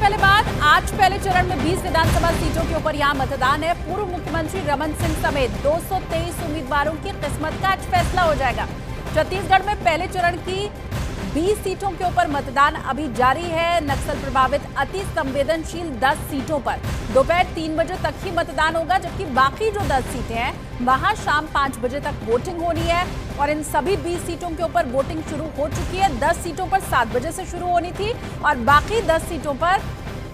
पहले बात, आज पहले चरण में 20 विधानसभा सीटों के ऊपर यहां मतदान है। पूर्व मुख्यमंत्री रमन सिंह समेत 223 उम्मीदवारों की किस्मत का आज फैसला हो जाएगा। छत्तीसगढ़ में पहले चरण की 20 सीटों के ऊपर मतदान अभी जारी है। नक्सल प्रभावित अति संवेदनशील 10 सीटों पर दोपहर 3 बजे तक ही मतदान होगा, जबकि बाकी जो 10 सीटें हैं वहां शाम 5 बजे तक वोटिंग होनी है। और इन सभी 20 सीटों के ऊपर वोटिंग शुरू हो चुकी है। 10 सीटों पर 7 बजे से शुरू होनी थी और बाकी 10 सीटों पर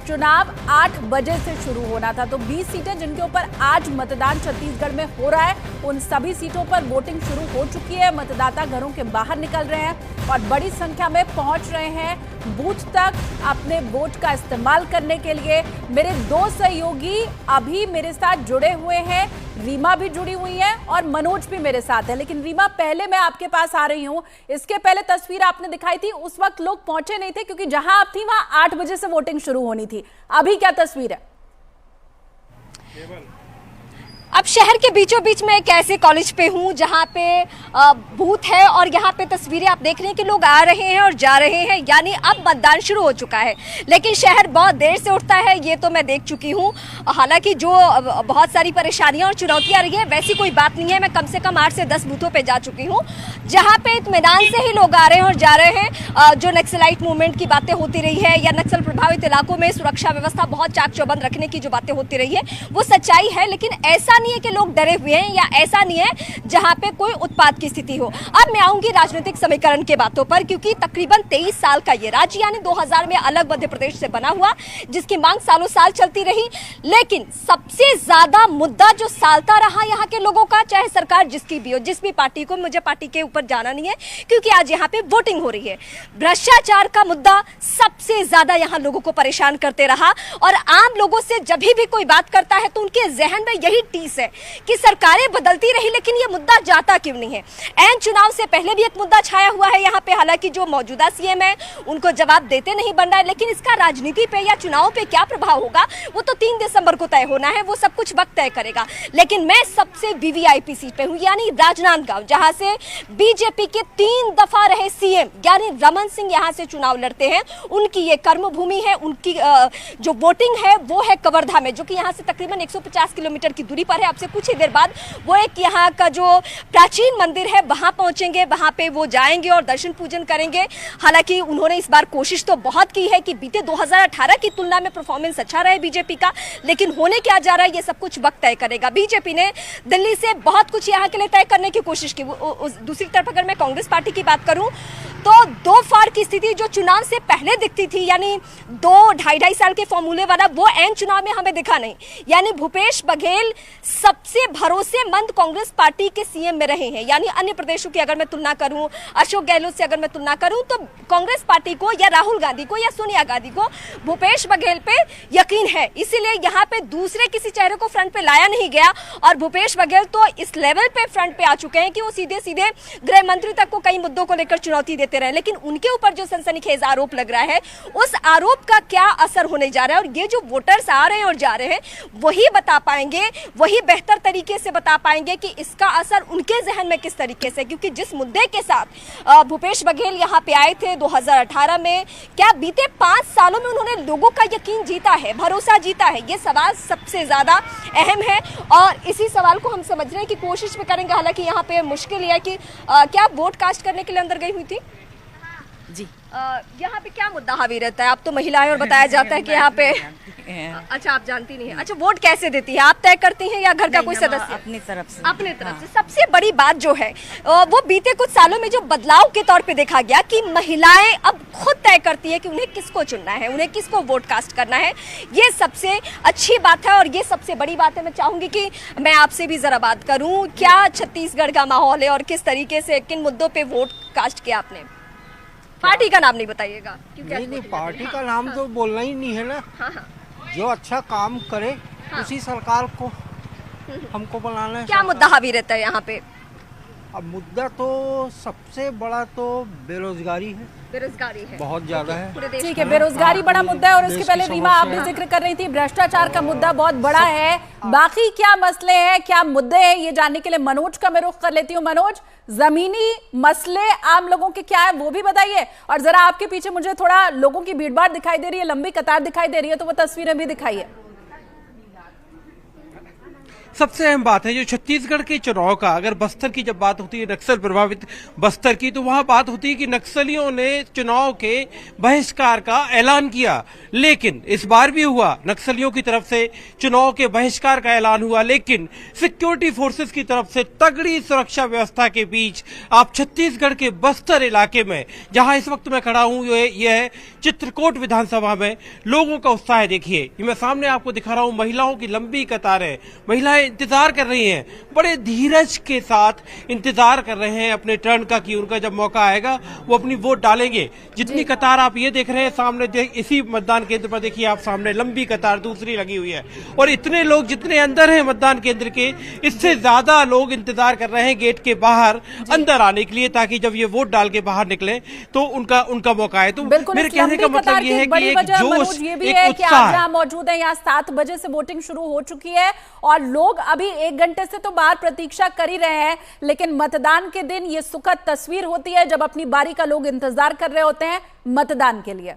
चुनाव 8 बजे से शुरू होना था। तो 20 सीटें जिनके ऊपर आज मतदान छत्तीसगढ़ में हो रहा है, उन सभी सीटों पर वोटिंग शुरू हो चुकी है। मतदाता घरों के बाहर निकल रहे हैं और बड़ी संख्या में पहुंच रहे हैं बूथ तक अपने वोट का इस्तेमाल करने के लिए। मेरे 2 सहयोगी अभी मेरे साथ जुड़े हुए हैं, रीमा भी जुड़ी हुई है और मनोज भी मेरे साथ है। लेकिन रीमा, पहले मैं आपके पास आ रही हूं। इसके पहले तस्वीर आपने दिखाई थी, उस वक्त लोग पहुंचे नहीं थे क्योंकि जहां आप थी वहां 8 बजे से वोटिंग शुरू होनी थी। अभी क्या तस्वीर है? अब शहर के बीचों बीच में एक ऐसे कॉलेज पे हूँ जहाँ पे बूथ है और यहाँ पे तस्वीरें आप देख रहे हैं कि लोग आ रहे हैं और जा रहे हैं, यानी अब मतदान शुरू हो चुका है। लेकिन शहर बहुत देर से उठता है, ये तो मैं देख चुकी हूँ। हालांकि जो बहुत सारी परेशानियां और चुनौतियां रही है, वैसी कोई बात नहीं है। मैं कम से कम 8 से 10 बूथों पे जा चुकी हूँ जहाँ पे इत्मीनान से ही लोग आ रहे हैं और जा रहे हैं। जो नक्सलाइट मूवमेंट की बातें होती रही है या नक्सल प्रभावित इलाकों में सुरक्षा व्यवस्था बहुत चाक चौबंद रखने की जो बातें होती रही है, वो सच्चाई है। लेकिन ऐसा नहीं है कि लोग डरे हुए हैं या ऐसा नहीं है जहां पे कोई उत्पात की स्थिति हो। अब मैं आऊंगी राजनीतिक समीकरण के बातों पर, क्योंकि तकरीबन 23 साल का ये राज्य यानी 2000 में अलग मध्य प्रदेश से बना हुआ, जिसकी मांग सालों साल चलती रही। लेकिन सबसे ज्यादा मुद्दा जो सालता रहा यहाँ के लोगों का, चाहे सरकार जिसकी भी हो, जिस भी पार्टी को, मुझे पार्टी के ऊपर जाना नहीं है क्योंकि आज यहाँ पे वोटिंग हो रही है, भ्रष्टाचार का मुद्दा सबसे ज्यादा यहाँ लोगों को परेशान करते रहा। और आम लोगों से जब भी कोई बात करता है तो उनके जहन में यही टीस है कि सरकारें बदलती रही लेकिन ये मुद्दा जाता क्यों नहीं है। एन चुनाव से पहले भी एक मुद्दा छाया हुआ है यहाँ पे। हालांकि जो मौजूदा सीएम है उनको जवाब देते नहीं बन रहा है, लेकिन इसका राजनीति पे या चुनाव पे क्या प्रभाव होगा वो तो 3 दिसंबर को तय होना है, वो सब कुछ वक्त तय करेगा। लेकिन मैं सबसे वीवीआईपी सीट पे हूँ, यानी राजनांदगांव, जहां से बीजेपी के 3 दफा रहे सीएम यानी रमन सिंह यहाँ से चुनाव लड़ते हैं। उनकी ये कर्मभूमि है। उनकी जो वोटिंग है वो है कवर्धा में, जो कि यहाँ से तकरीबन 150 किलोमीटर की दूरी पर है। आपसे कुछ ही देर बाद वो एक यहाँ का जो प्राचीन मंदिर है वहां पहुंचेंगे, वहां पे वो जाएंगे और दर्शन पूजन करेंगे। हालांकि उन्होंने इस बार कोशिश तो बहुत की है कि बीते 2018 की तुलना में परफॉर्मेंस अच्छा रहे बीजेपी का, लेकिन होने क्या जा रहा है ये सब कुछ वक्त तय करेगा। बीजेपी ने दिल्ली से बहुत कुछ यहाँ के लिए तय करने की कोशिश की। दूसरी तरफ अगर मैं कांग्रेस पार्टी की बात करूं तो 2 फाड़ की स्थिति जो चुनाव से पहले दिखती थी, यानी 2-2.5 साल के फॉर्मूले वाला, वो एन चुनाव में हमें दिखा नहीं। यानी भूपेश बघेल सबसे भरोसेमंद कांग्रेस पार्टी के सीएम में रहे हैं। यानी अन्य प्रदेशों की अगर मैं तुलना करूं, अशोक गहलोत से अगर मैं तुलना करूं, तो कांग्रेस पार्टी को या राहुल गांधी को या सोनिया गांधी को भूपेश बघेल पे यकीन है। इसीलिए यहाँ पे दूसरे किसी चेहरे को फ्रंट पे लाया नहीं गया और भूपेश बघेल तो इस लेवल पे फ्रंट पे आ चुके हैं कि वो सीधे सीधे गृह मंत्री तक को कई मुद्दों को लेकर चुनौती देते रहे। लेकिन उनके ऊपर जो सनसनीखेज आरोप लग रहा है, उस आरोप का क्या असर होने जा रहा है और ये जो वोटर्स आ रहे हैं और जा रहे हैं वही बता पाएंगे, वही बेहतर तरीके से बता पाएंगे कि इसका असर उनके जहन में किस तरीके से। क्योंकि जिस मुद्दे के साथ भूपेश बघेल यहाँ पे आए थे 2018 में, क्या बीते 5 सालों में उन्होंने लोगों का यकीन जीता है, भरोसा जीता है? ये सवाल सबसे ज्यादा अहम है और इसी सवाल को हम समझने की कोशिश भी करेंगे। हालांकि यहाँ पे मुश्किल यह है कि क्या वोट कास्ट करने के लिए अंदर गई हुई थी जी? यहाँ पे क्या मुद्दा हावी रहता है? आप तो महिला है और बताया जाता है कि यहाँ पे अच्छा, आप जानती नहीं है। अच्छा, वोट कैसे देती है? आप तय करती हैं या घर का कोई सदस्य? अपनी तरफ से। अपनी तरफ से। सबसे बड़ी बात जो है वो बीते कुछ सालों में जो बदलाव के तौर पे देखा गया कि महिलाएं अब खुद तय करती है कि उन्हें किसको चुनना है, उन्हें किसको वोट कास्ट करना है। ये सबसे अच्छी बात है और ये सबसे बड़ी बात है। मैं चाहूंगी कि मैं आपसे भी जरा बात करूं, क्या छत्तीसगढ़ का माहौल है और किस तरीके से किन मुद्दों पे वोट कास्ट किया आपने? पार्टी का नाम नहीं बताइएगा? नहीं, पार्टी का नाम तो बोलना ही नहीं है ना। हाँ। जो अच्छा काम करे उसी सरकार को हमको बनाना है। क्या मुद्दा हावी रहता है यहाँ पे? अब मुद्दा तो सबसे बड़ा तो बेरोजगारी है, बेरोजगारी है, बहुत ज्यादा है। पूरे देश ठीक है, बेरोजगारी बड़ा मुद्दा है। और इसके देश पहले की रीमा, आप भी समस्या है। जिक्र कर रही थी भ्रष्टाचार का मुद्दा बहुत बड़ा है। बाकी क्या मसले हैं, क्या मुद्दे हैं, ये जानने के लिए मनोज का मैं रुख कर लेती हूँ। मनोज, जमीनी मसले आम लोगों के क्या है वो भी बताइए, और जरा आपके पीछे मुझे थोड़ा लोगों की भीड़भाड़ दिखाई दे रही है, लंबी कतार दिखाई दे रही है, तो वो तस्वीरें भी दिखाइए। सबसे अहम बात है जो छत्तीसगढ़ के चुनाव का, अगर बस्तर की जब बात होती है, नक्सल प्रभावित बस्तर की, तो वहां बात होती है कि नक्सलियों ने चुनाव के बहिष्कार का ऐलान किया। लेकिन इस बार भी हुआ, नक्सलियों की तरफ से चुनाव के बहिष्कार का ऐलान हुआ, लेकिन सिक्योरिटी फोर्सेस की तरफ से तगड़ी सुरक्षा व्यवस्था के बीच आप छत्तीसगढ़ के बस्तर इलाके में, जहां इस वक्त मैं खड़ा हूं, यह है चित्रकोट विधानसभा में, लोगों का उत्साह देखिए। ये मैं सामने आपको दिखा रहा हूं, महिलाओं की लंबी कतारें, महिलाएं इंतजार कर रही हैं, बड़े धीरज के साथ इंतजार कर रहे हैं अपने टर्न का, कि उनका जब मौका आएगा वो अपनी वोट डालेंगे। जितनी कतार आप ये देख रहे हैं सामने, इसी मतदान केंद्र पर देखिए आप सामने लंबी कतार दूसरी लगी हुई है, और इतने लोग जितने अंदर हैं मतदान केंद्र के, इससे ज्यादा लोग इंतजार कर रहे हैं गेट के बाहर अंदर आने के लिए, ताकि जब ये वोट डाल के बाहर निकले तो उनका मौका है। तो मेरे कहने का मतलब ये है कि एक जोश, एक उत्साह है। मौजूद है यहाँ 7 बजे से वोटिंग शुरू हो चुकी है, और लोग अभी 1 घंटे से तो बाहर प्रतीक्षा कर ही रहे हैं। लेकिन मतदान के दिन ये सुखद तस्वीर होती है जब अपनी बारी का लोग इंतजार कर रहे होते हैं मतदान के लिए।